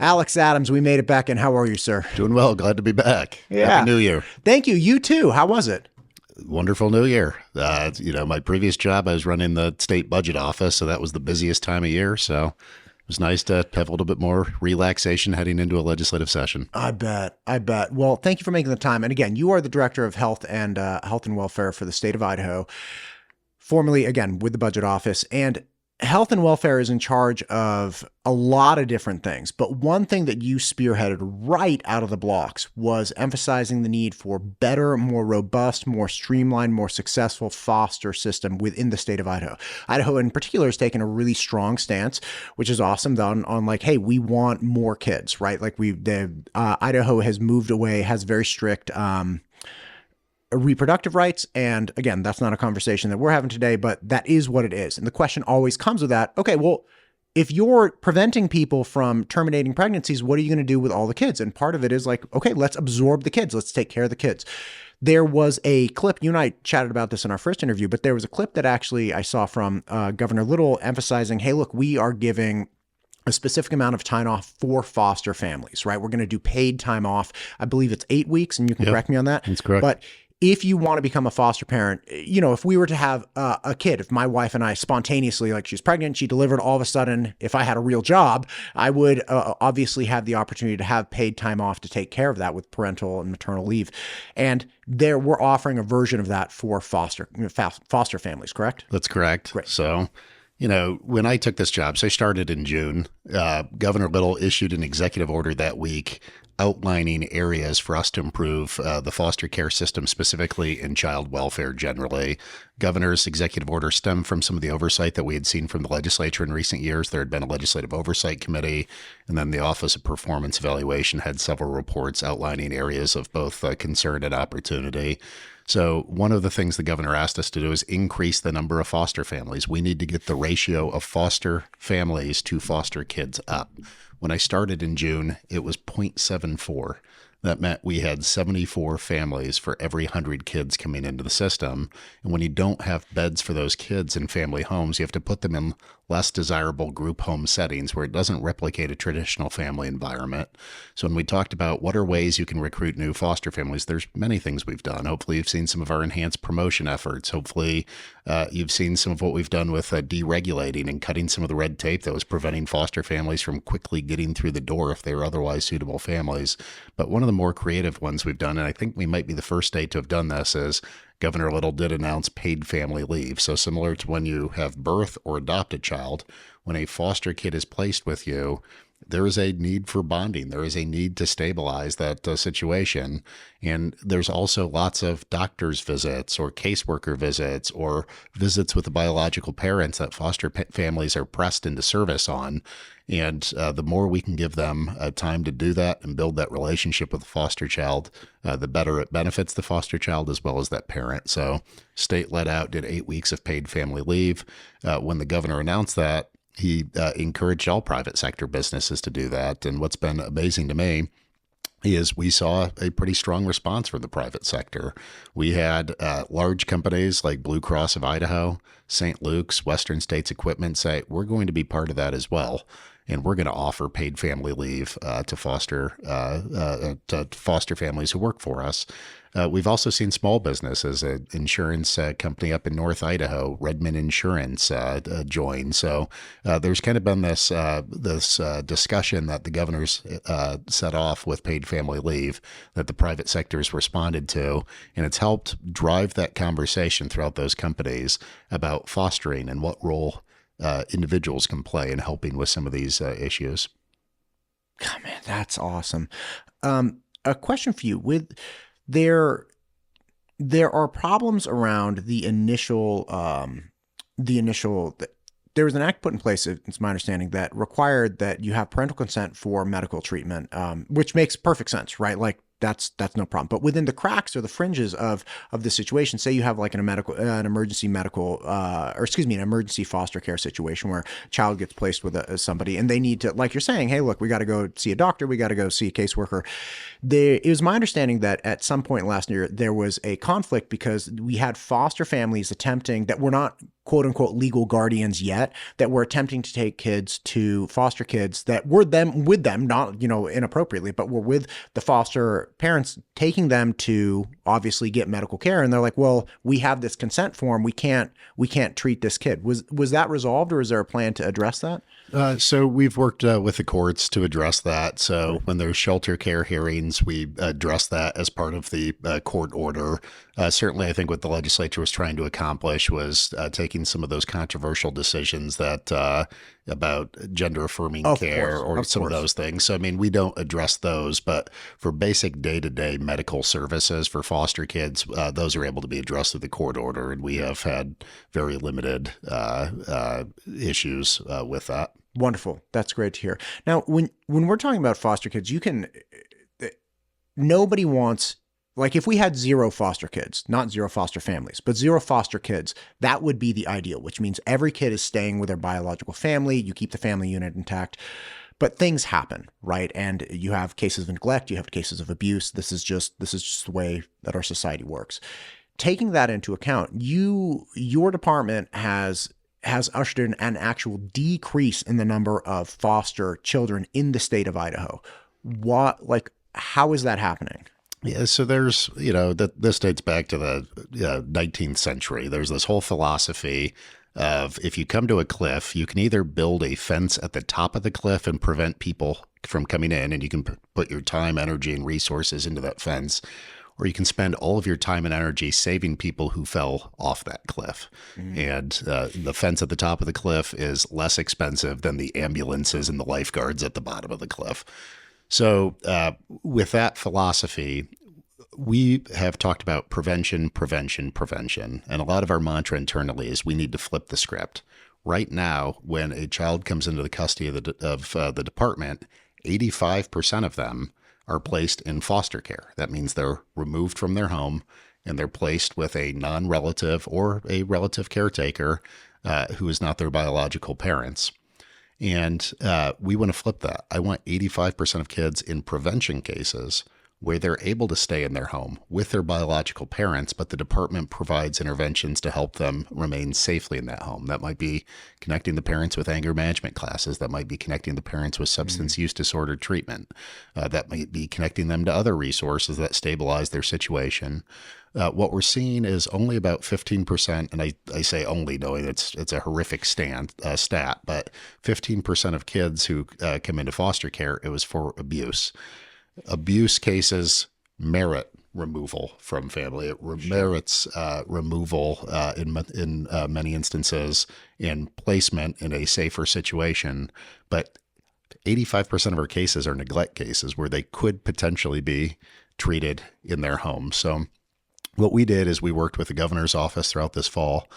Alex Adams, we made it back in. How are you, sir? Doing well. Glad to be back. Yeah. Happy New Year. Thank you. You too. How was it? Wonderful New Year. My previous job, I was running the state budget office, so that was the busiest time of year. So it was nice to have a little bit more relaxation heading into a legislative session. I bet. Well, thank you for making the time. And again, you are the director of health and welfare for the state of Idaho, formerly, again, with the budget office. And health and welfare is in charge of a lot of different things. But one thing that you spearheaded right out of the blocks was emphasizing the need for better, more robust, more streamlined, more successful foster system within the state of Idaho. Idaho in particular has taken a really strong stance, which is awesome, on like, hey, we want more kids, right? Like Idaho has moved away, has very strict reproductive rights. And again, that's not a conversation that we're having today, but that is what it is. And the question always comes with that. Okay, well, if you're preventing people from terminating pregnancies, what are you going to do with all the kids? And part of it is like, okay, let's absorb the kids. Let's take care of the kids. There was a clip, you and I chatted about this in our first interview, but there was a clip that actually I saw from Governor Little emphasizing, hey, look, we are giving a specific amount of time off for foster families, right? We're going to do paid time off. I believe it's 8 weeks, and you can correct me on that. That's correct. But if you want to become a foster parent, if we were to have a kid, if my wife and I spontaneously, like she's pregnant, she delivered all of a sudden, if I had a real job, I would obviously have the opportunity to have paid time off to take care of that with parental and maternal leave. And we're offering a version of that for foster families, correct? That's correct. Great. So, when I took this job, so I started in June, Governor Little issued an executive order that week outlining areas for us to improve the foster care system, specifically in child welfare generally. Governor's executive order stemmed from some of the oversight that we had seen from the legislature in recent years. There had been a legislative oversight committee, and then the Office of Performance Evaluation had several reports outlining areas of both concern and opportunity. So one of the things the governor asked us to do is increase the number of foster families. We need to get the ratio of foster families to foster kids up. When I started in June, it was 0.74. That meant we had 74 families for every 100 kids coming into the system. And when you don't have beds for those kids in family homes, you have to put them in less desirable group home settings where it doesn't replicate a traditional family environment. So when we talked about what are ways you can recruit new foster families, there's many things we've done. Hopefully you've seen some of our enhanced promotion efforts. Hopefully you've seen some of what we've done with deregulating and cutting some of the red tape that was preventing foster families from quickly getting through the door if they were otherwise suitable families. But one of the more creative ones we've done, and I think we might be the first state to have done this, is Governor Little did announce paid family leave. So similar to when you have birth or adopt a child, when a foster kid is placed with you, there is a need for bonding. There is a need to stabilize that situation. And there's also lots of doctor's visits or caseworker visits or visits with the biological parents that foster families are pressed into service on. And the more we can give them time to do that and build that relationship with the foster child, the better it benefits the foster child as well as that parent. So state let out, did 8 weeks of paid family leave. When the governor announced that, he encouraged all private sector businesses to do that. And what's been amazing to me is we saw a pretty strong response from the private sector. We had large companies like Blue Cross of Idaho, St. Luke's, Western States Equipment say, we're going to be part of that as well. And we're going to offer paid family leave to foster families who work for us. We've also seen small businesses, an insurance company up in North Idaho, Redmond Insurance, join. So there's kind of been this discussion that the governor's set off with paid family leave that the private sector has responded to, and it's helped drive that conversation throughout those companies about fostering and what role individuals can play in helping with some of these issues. Oh, man, that's awesome. A question for you: there are problems around the initial. There was an act put in place, it's my understanding, that required that you have parental consent for medical treatment, which makes perfect sense, right? Like that's no problem. But within the cracks or the fringes of the situation, say you have like an emergency foster care situation where a child gets placed with somebody and they need to, like you're saying, hey, look, we got to go see a doctor, we got to go see a caseworker. It was my understanding that at some point last year there was a conflict because we had foster families attempting that were not quote unquote legal guardians yet that were attempting to take kids to foster kids that were with them, not, inappropriately, but were with the foster parents, taking them to obviously get medical care. And they're like, well, we have this consent form. We can't treat this kid. Was that resolved, or is there a plan to address that? So we've worked with the courts to address that. So when there's shelter care hearings, we address that as part of the court order. Certainly, I think what the legislature was trying to accomplish was taking some of those controversial decisions that about gender affirming care or some of those things. So, I mean, we don't address those, but for basic day-to-day medical services for foster kids, those are able to be addressed through the court order. And we have had very limited issues with that. Wonderful. That's great to hear. Now, when we're talking about foster kids, nobody wants, like, if we had zero foster kids, not zero foster families, but zero foster kids, that would be the ideal, which means every kid is staying with their biological family. You keep the family unit intact, but things happen, right? And you have cases of neglect, you have cases of abuse. This is just the way that our society works. Taking that into account, your department has ushered in an actual decrease in the number of foster children in the state of Idaho. How is that happening? Yeah, so there's, this dates back to the 19th century. There's this whole philosophy of, if you come to a cliff, you can either build a fence at the top of the cliff and prevent people from coming in, and you can put your time, energy, and resources into that fence, or you can spend all of your time and energy saving people who fell off that cliff. And the fence at the top of the cliff is less expensive than the ambulances and the lifeguards at the bottom of the cliff. So with that philosophy, we have talked about prevention. And a lot of our mantra internally is we need to flip the script. Right now, when a child comes into the custody of the department, 85% of them are placed in foster care. That means they're removed from their home and they're placed with a non-relative or a relative caretaker who is not their biological parents. And we want to flip that. I want 85% of kids in prevention cases where they're able to stay in their home with their biological parents, but the department provides interventions to help them remain safely in that home. That might be connecting the parents with anger management classes. That might be connecting the parents with substance use disorder treatment. That might be connecting them to other resources that stabilize their situation. What we're seeing is only about 15%, and I say only knowing it's a horrific stat, but 15% of kids who come into foster care, it was for abuse. Abuse cases merit removal from family. It merits removal in many instances and placement in a safer situation. But 85% of our cases are neglect cases where they could potentially be treated in their home. So what we did is we worked with the governor's office throughout this fall,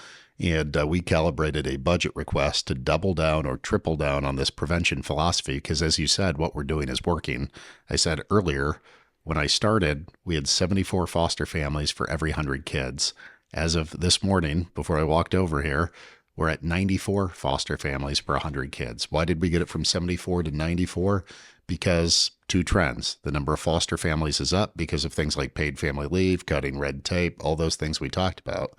and we calibrated a budget request to double down or triple down on this prevention philosophy, because as you said, what we're doing is working. I said earlier, when I started, we had 74 foster families for every 100 kids. As of this morning, before I walked over here, we're at 94 foster families per 100 kids. Why did we get it from 74 to 94? Because two trends. The number of foster families is up because of things like paid family leave, cutting red tape, all those things we talked about.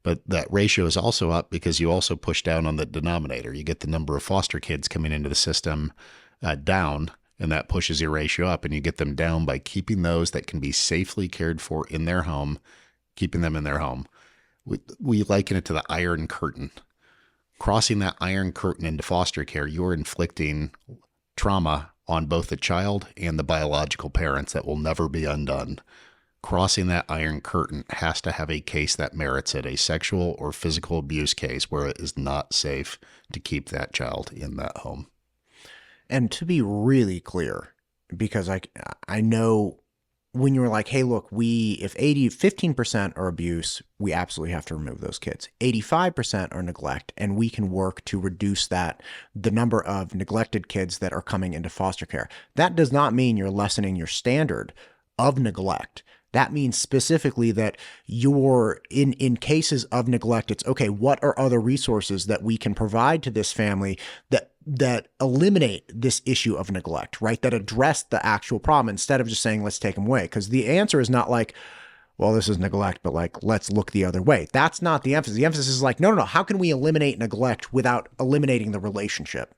But that ratio is also up because you also push down on the denominator. You get the number of foster kids coming into the system down, and that pushes your ratio up, and you get them down by keeping those that can be safely cared for in their home, keeping them in their home. We liken it to the Iron Curtain. Crossing that Iron Curtain into foster care, you're inflicting trauma on both the child and the biological parents that will never be undone. Crossing that Iron Curtain has to have a case that merits it, a sexual or physical abuse case where it is not safe to keep that child in that home. And to be really clear, because I know when you were like, hey, look, if 15% are abuse, we absolutely have to remove those kids. 85% are neglect, and we can work to reduce the number of neglected kids that are coming into foster care. That does not mean you're lessening your standard of neglect. That means specifically that you're in cases of neglect, it's okay, what are other resources that we can provide to this family that eliminate this issue of neglect, right? That address the actual problem instead of just saying, let's take them away. Because the answer is not like, well, this is neglect, but like, let's look the other way. That's not the emphasis. The emphasis is like, no. How can we eliminate neglect without eliminating the relationship?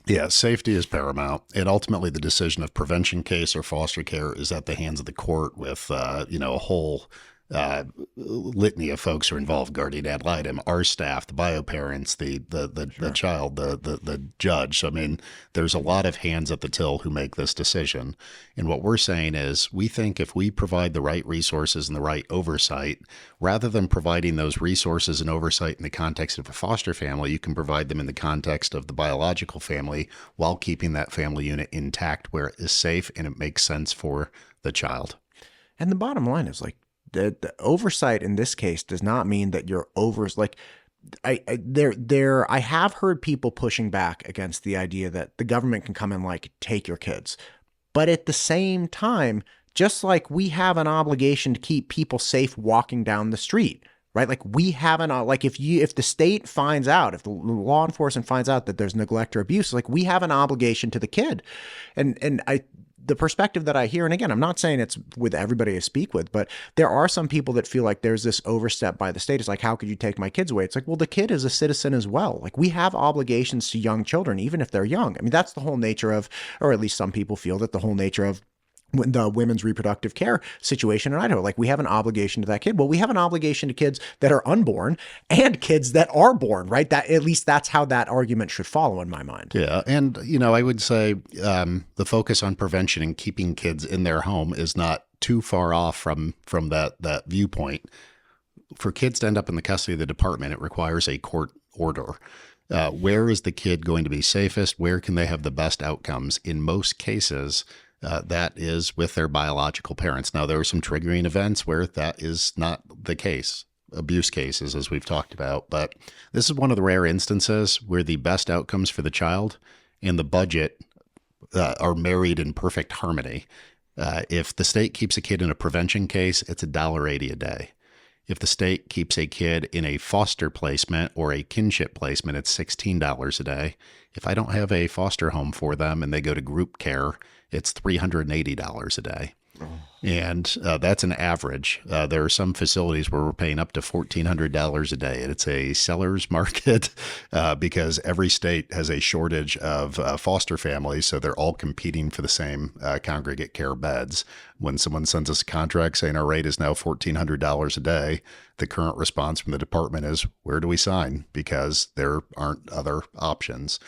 Yeah, safety is paramount, and ultimately the decision of prevention case or foster care is at the hands of the court with, a whole litany of folks who are involved: guardian ad litem, our staff, the bio parents, the child, the judge. So, I mean, there's a lot of hands at the till who make this decision. And what we're saying is we think if we provide the right resources and the right oversight, rather than providing those resources and oversight in the context of a foster family, you can provide them in the context of the biological family while keeping that family unit intact where it is safe and it makes sense for the child. And the bottom line is like, the oversight in this case does not mean that you're I have heard people pushing back against the idea that the government can come and like take your kids. But at the same time, just like we have an obligation to keep people safe walking down the street, right? Like we have if the state finds out, if the law enforcement finds out that there's neglect or abuse, like we have an obligation to the kid. The perspective that I hear, and again, I'm not saying it's with everybody I speak with, but there are some people that feel like there's this overstep by the state. It's like, how could you take my kids away? It's like, well, the kid is a citizen as well. Like we have obligations to young children, even if they're young. I mean, that's the whole nature of, or at least some people feel that the whole nature of the women's reproductive care situation in Idaho. Like we have an obligation to that kid. Well, we have an obligation to kids that are unborn and kids that are born, right? That at least that's how that argument should follow in my mind. Yeah. And, I would say the focus on prevention and keeping kids in their home is not too far off from that viewpoint. For kids to end up in the custody of the department, it requires a court order. Where is the kid going to be safest? Where can they have the best outcomes? In most cases, that is with their biological parents. Now, there are some triggering events where that is not the case, abuse cases, as we've talked about. But this is one of the rare instances where the best outcomes for the child and the budget are married in perfect harmony. If the state keeps a kid in a prevention case, it's $1.80 a day. If the state keeps a kid in a foster placement or a kinship placement, it's $16 a day. If I don't have a foster home for them and they go to group care, it's $380 a day. Oh. And that's an average. There are some facilities where we're paying up to $1,400 a day. And it's a seller's market because every state has a shortage of foster families. So they're all competing for the same congregate care beds. When someone sends us a contract saying our rate is now $1,400 a day, the current response from the department is, where do we sign? Because there aren't other options.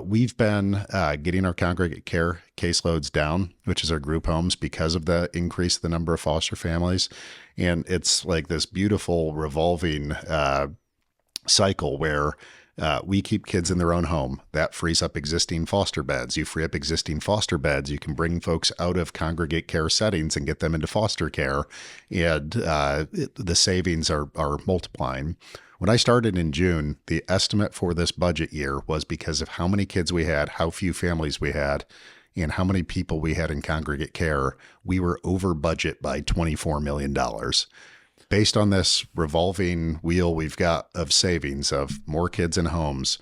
We've been getting our congregate care caseloads down, which is our group homes, because of the increase in the number of foster families. And it's like this beautiful revolving cycle where we keep kids in their own home. That frees up existing foster beds. You free up existing foster beds. You can bring folks out of congregate care settings and get them into foster care. And the savings are multiplying. When I started in June, the estimate for this budget year was because of how many kids we had, how few families we had, and how many people we had in congregate care, we were over budget by $24 million. Based on this revolving wheel we've got of savings of more kids in homes,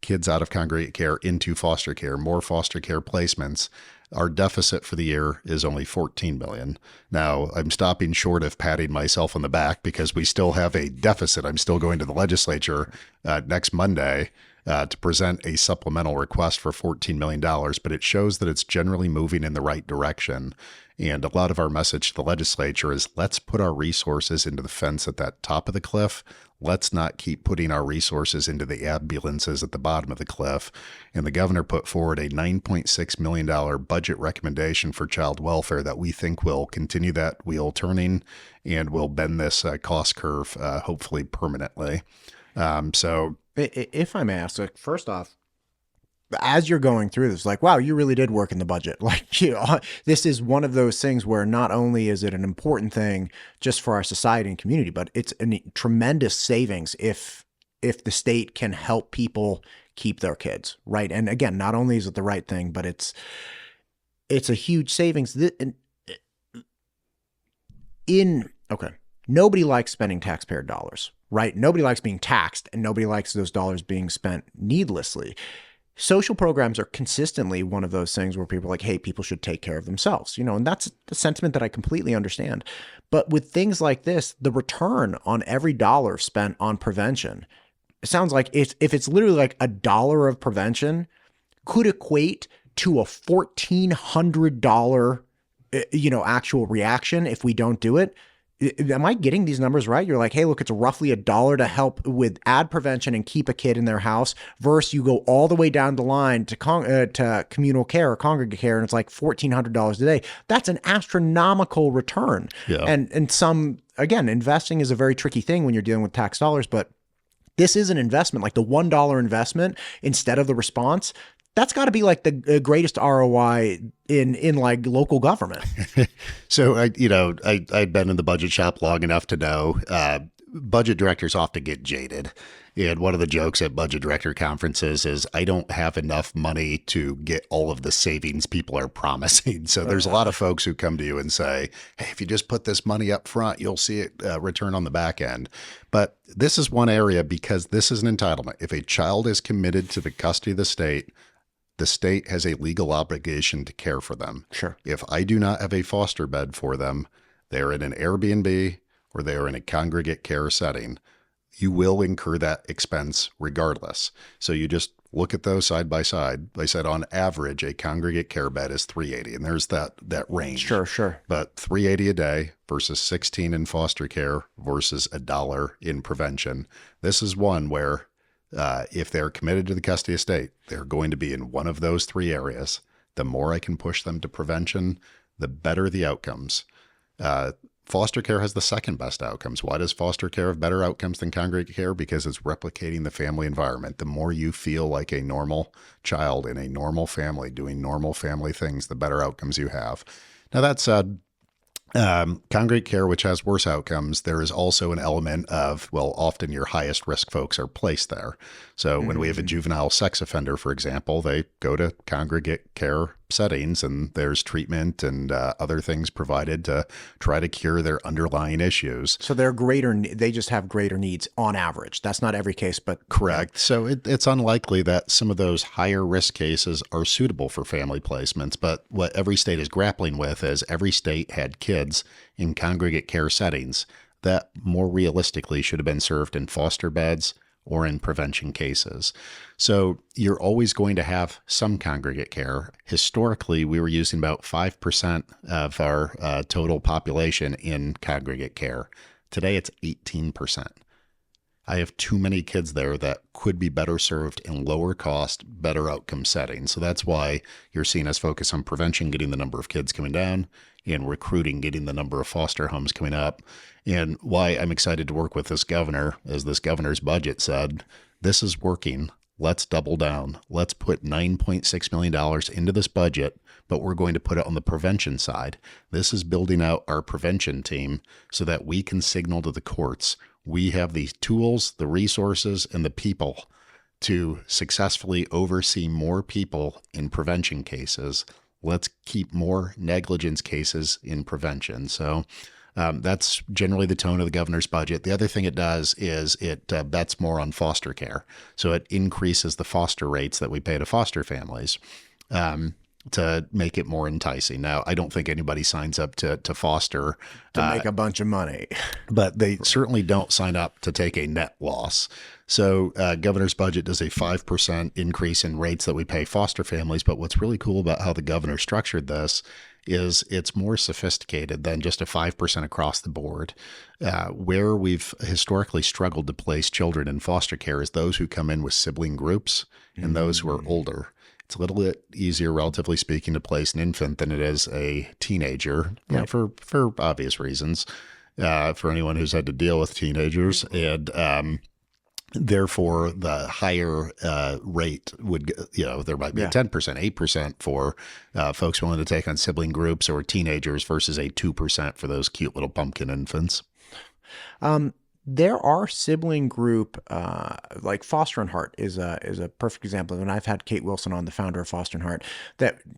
kids out of congregate care into foster care, more foster care placements, our deficit for the year is only $14 million. Now, I'm stopping short of patting myself on the back because we still have a deficit. I'm still going to the legislature next Monday to present a supplemental request for $14 million, but it shows that it's generally moving in the right direction. And a lot of our message to the legislature is, let's put our resources into the fence at that top of the cliff. Let's not keep putting our resources into the ambulances at the bottom of the cliff. And the governor put forward a $9.6 million budget recommendation for child welfare that we think will continue that wheel turning and will bend this cost curve, hopefully permanently. So if I may ask, like, first off, as you're going through this, like, wow, you really did work in the budget. Like, this is one of those things where not only is it an important thing just for our society and community, but it's a tremendous savings if the state can help people keep their kids, right? And again, not only is it the right thing, but it's a huge savings. Okay, nobody likes spending taxpayer dollars, right? Nobody likes being taxed, and nobody likes those dollars being spent needlessly. social programs are consistently one of those things where people are like, hey, people should take care of themselves, and that's the sentiment that I completely understand. But with things like this, the return on every dollar spent on prevention, it sounds like if it's literally like $1 of prevention could equate to a $1,400, actual reaction if we don't do it. Am I getting these numbers right? You're like, hey, look, it's roughly $1 to help with ad prevention and keep a kid in their house versus you go all the way down the line to communal care or congregate care, and it's like $1,400 a day. That's an astronomical return. Yeah. And some, again, investing is a very tricky thing when you're dealing with tax dollars, but this is an investment, like the $1 investment instead of the response. That's got to be like the greatest ROI in like local government. So I'd been in the budget shop long enough to know budget directors often get jaded. And one of the jokes at budget director conferences is I don't have enough money to get all of the savings people are promising. So there's a lot of folks who come to you and say, hey, if you just put this money up front, you'll see it return on the back end. But this is one area because this is an entitlement. If a child is committed to the custody of the state has a legal obligation to care for them. Sure. If I do not have a foster bed for them, they're in an Airbnb or they are in a congregate care setting, you will incur that expense regardless. So you just look at those side by side. I said on average, a congregate care bed is $380, and there's that range. Sure. But $380 a day versus $16 in foster care versus $1 in prevention. This is one where if they're committed to the custody estate, they're going to be in one of those three areas. The more I can push them to prevention, the better the outcomes. Foster care has the second best outcomes. Why does foster care have better outcomes than congregate care? Because it's replicating the family environment. The more you feel like a normal child in a normal family doing normal family things, the better outcomes you have. Now, that said, congregate care, which has worse outcomes, there is also an element of, often your highest risk folks are placed there. So when we have a juvenile sex offender, for example, they go to congregate care settings and there's treatment and other things provided to try to cure their underlying issues. So they just have greater needs on average. That's not every case, but correct. So it's unlikely that some of those higher risk cases are suitable for family placements. But what every state is grappling with is every state had kids in congregate care settings that more realistically should have been served in foster beds or in prevention cases. So you're always going to have some congregate care. Historically, we were using about 5% of our total population in congregate care. Today, it's 18%. I have too many kids there that could be better served in lower cost, better outcome settings. So that's why you're seeing us focus on prevention, getting the number of kids coming down, and recruiting, getting the number of foster homes coming up. And why I'm excited to work with this governor, as this governor's budget said, this is working. Let's double down. Let's put $9.6 million into this budget, but we're going to put it on the prevention side. This is building out our prevention team so that we can signal to the courts we have the tools, the resources, and the people to successfully oversee more people in prevention cases. Let's keep more negligence cases in prevention. So that's generally the tone of the governor's budget. The other thing it does is it bets more on foster care. So it increases the foster rates that we pay to foster families to make it more enticing. Now, I don't think anybody signs up to foster to make a bunch of money, but they certainly don't sign up to take a net loss. So governor's budget does a 5% increase in rates that we pay foster families. But what's really cool about how the governor structured this is it's more sophisticated than just a 5% across the board. Where we've historically struggled to place children in foster care is those who come in with sibling groups and those who are older. It's a little bit easier, relatively speaking, to place an infant than it is a teenager, for obvious reasons, for anyone who's had to deal with teenagers. And therefore, the higher rate would, there might be a 10%, 8% for folks willing to take on sibling groups or teenagers versus a 2% for those cute little pumpkin infants. There are sibling group, like Foster and Heart is a perfect example. And I've had Kate Wilson on, the founder of Foster and Heart,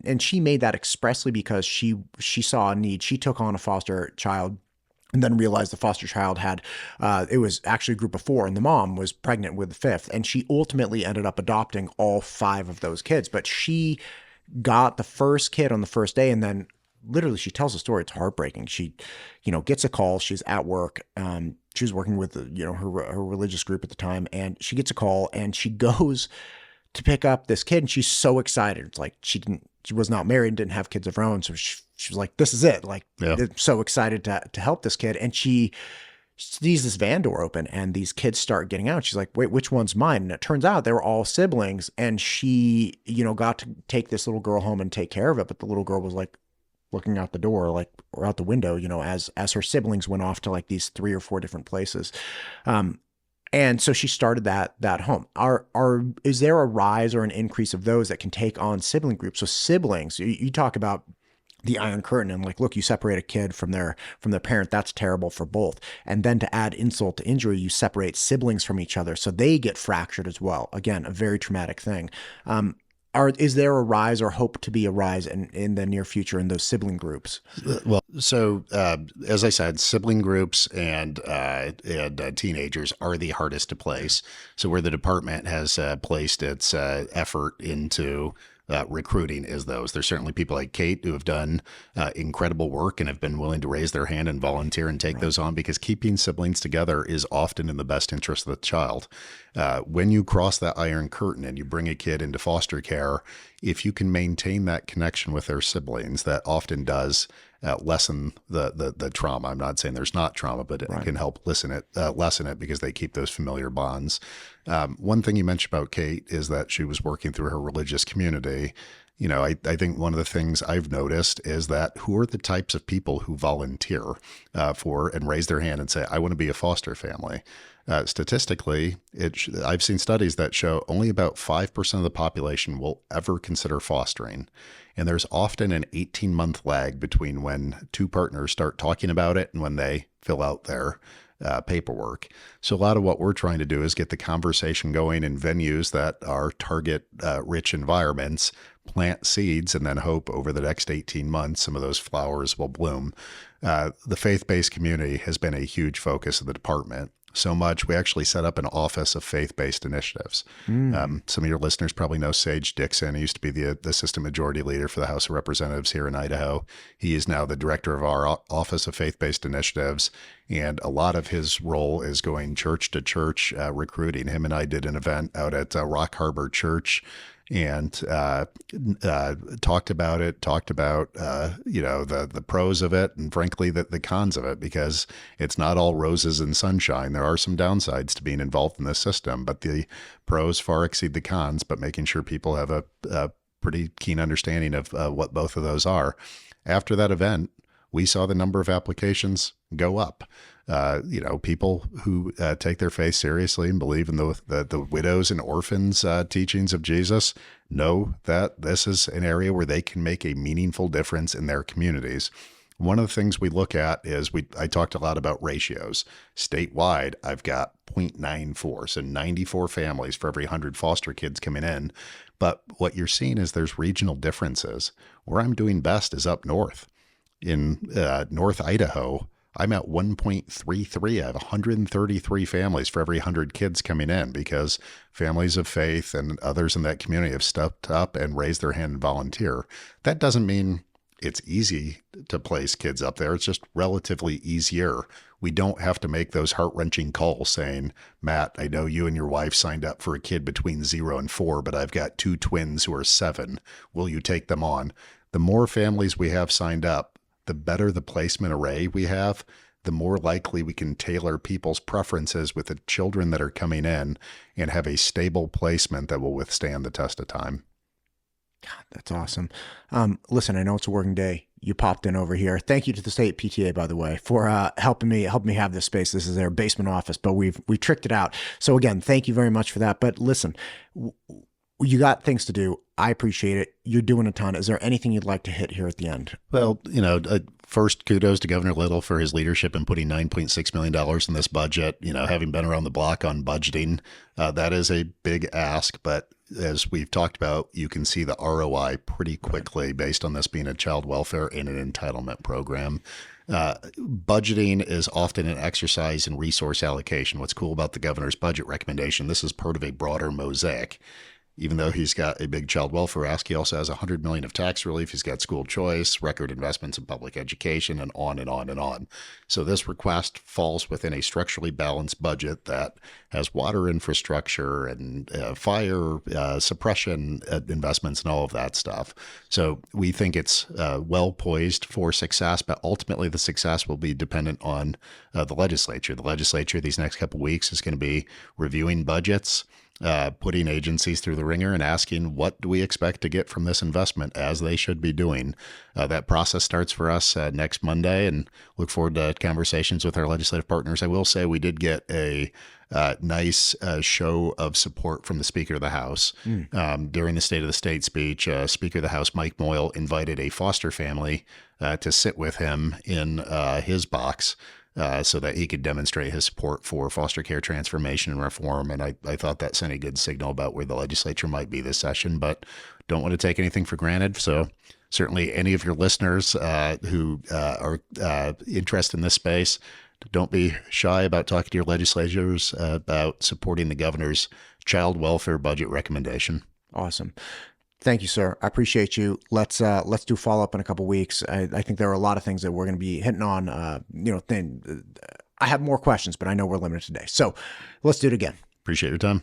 and she made that expressly because she saw a need. She took on a foster child and then realized the foster child had, it was actually a group of four, and the mom was pregnant with the fifth. And she ultimately ended up adopting all five of those kids. But she got the first kid on the first day, and then literally she tells a story. It's heartbreaking. She, gets a call. She's at work. She was working with, her religious group at the time, and she gets a call, and she goes to pick up this kid, and she's so excited. It's like she was not married, didn't have kids of her own. So she was like, this is it. Like, so excited to help this kid. And she sees this van door open and these kids start getting out. She's like, wait, which one's mine? And it turns out they were all siblings. And she, got to take this little girl home and take care of it. But the little girl was like looking out the door, like, or out the window, as her siblings went off to like these 3 or 4 different places. And so she started that home. Is there a rise or an increase of those that can take on sibling groups? So siblings, you talk about the Iron Curtain and like, look, you separate a kid from their parent. That's terrible for both. And then to add insult to injury, you separate siblings from each other. So they get fractured as well. Again, a very traumatic thing. Is there a rise or hope to be a rise in the near future in those sibling groups? Well, so as I said, sibling groups and teenagers are the hardest to place. So where the department has placed its effort into recruiting is those. There's certainly people like Kate who have done incredible work and have been willing to raise their hand and volunteer and take those on, because keeping siblings together is often in the best interest of the child. When you cross that Iron Curtain and you bring a kid into foster care, if you can maintain that connection with their siblings, that often does lessen the trauma. I'm not saying there's not trauma, but it can help lessen it because they keep those familiar bonds. One thing you mentioned about Kate is that she was working through her religious community. I think one of the things I've noticed is that who are the types of people who volunteer for and raise their hand and say, I want to be a foster family. Statistically, I've seen studies that show only about 5% of the population will ever consider fostering. And there's often an 18-month lag between when two partners start talking about it and when they fill out their paperwork. So a lot of what we're trying to do is get the conversation going in venues that are target rich environments, plant seeds, and then hope over the next 18 months some of those flowers will bloom. The faith-based community has been a huge focus of the department. So much, we actually set up an office of faith-based initiatives. Some of your listeners probably know Sage Dixon. He used to be the assistant majority leader for the House of Representatives here in Idaho. He is now the director of our office of faith-based initiatives. And a lot of his role is going church to church, recruiting. Him and I did an event out at Rock Harbor Church and talked about the pros of it and frankly the cons of it, because it's not all roses and sunshine. There are some downsides to being involved in this system, but the pros far exceed the cons, but making sure people have a pretty keen understanding of what both of those are. After that event, we saw the number of applications go up. People who take their faith seriously and believe in the widows and orphans teachings of Jesus know that this is an area where they can make a meaningful difference in their communities. One of the things we look at is I talked a lot about ratios. Statewide, I've got 0.94, so 94 families for every 100 foster kids coming in. But what you're seeing is there's regional differences. Where I'm doing best is up north. In North Idaho, I'm at 1.33. I have 133 families for every 100 kids coming in, because families of faith and others in that community have stepped up and raised their hand and volunteer. That doesn't mean it's easy to place kids up there. It's just relatively easier. We don't have to make those heart-wrenching calls saying, Matt, I know you and your wife signed up for a kid between 0 and 4, but I've got 2 twins who are 7. Will you take them on? The more families we have signed up, the better the placement array we have, the more likely we can tailor people's preferences with the children that are coming in and have a stable placement that will withstand the test of time. God, that's awesome. Listen, I know it's a working day. You popped in over here. Thank you to the state PTA, by the way, for helping me have this space. This is their basement office, but we tricked it out. So again, thank you very much for that. But listen, you got things to do. I appreciate it. You're doing a ton. Is there anything you'd like to hit here at the end? Well, first, kudos to Governor Little for his leadership in putting $9.6 million in this budget. Having been around the block on budgeting, that is a big ask. But as we've talked about, you can see the ROI pretty quickly based on this being a child welfare and an entitlement program. Budgeting is often an exercise in resource allocation. What's cool about the governor's budget recommendation, this is part of a broader mosaic. Even though he's got a big child welfare ask, he also has $100 million of tax relief. He's got school choice, record investments in public education, and on and on and on. So this request falls within a structurally balanced budget that has water infrastructure and fire suppression investments and all of that stuff. So we think it's well poised for success, but ultimately the success will be dependent on the legislature. The legislature these next couple of weeks is going to be reviewing budgets, putting agencies through the ringer and asking what do we expect to get from this investment, as they should be doing. That process starts for us next Monday, and look forward to conversations with our legislative partners. I will say we did get a nice show of support from the Speaker of the House. During the State of the State speech, Speaker of the House Mike Moyle invited a foster family to sit with him in his box, so that he could demonstrate his support for foster care transformation and reform. And I thought that sent a good signal about where the legislature might be this session, but don't want to take anything for granted. So certainly any of your listeners who are interested in this space, don't be shy about talking to your legislators about supporting the governor's child welfare budget recommendation. Awesome. Thank you, sir. I appreciate you. Let's do follow up in a couple weeks. I think there are a lot of things that we're going to be hitting on. I have more questions, but I know we're limited today. So let's do it again. Appreciate your time.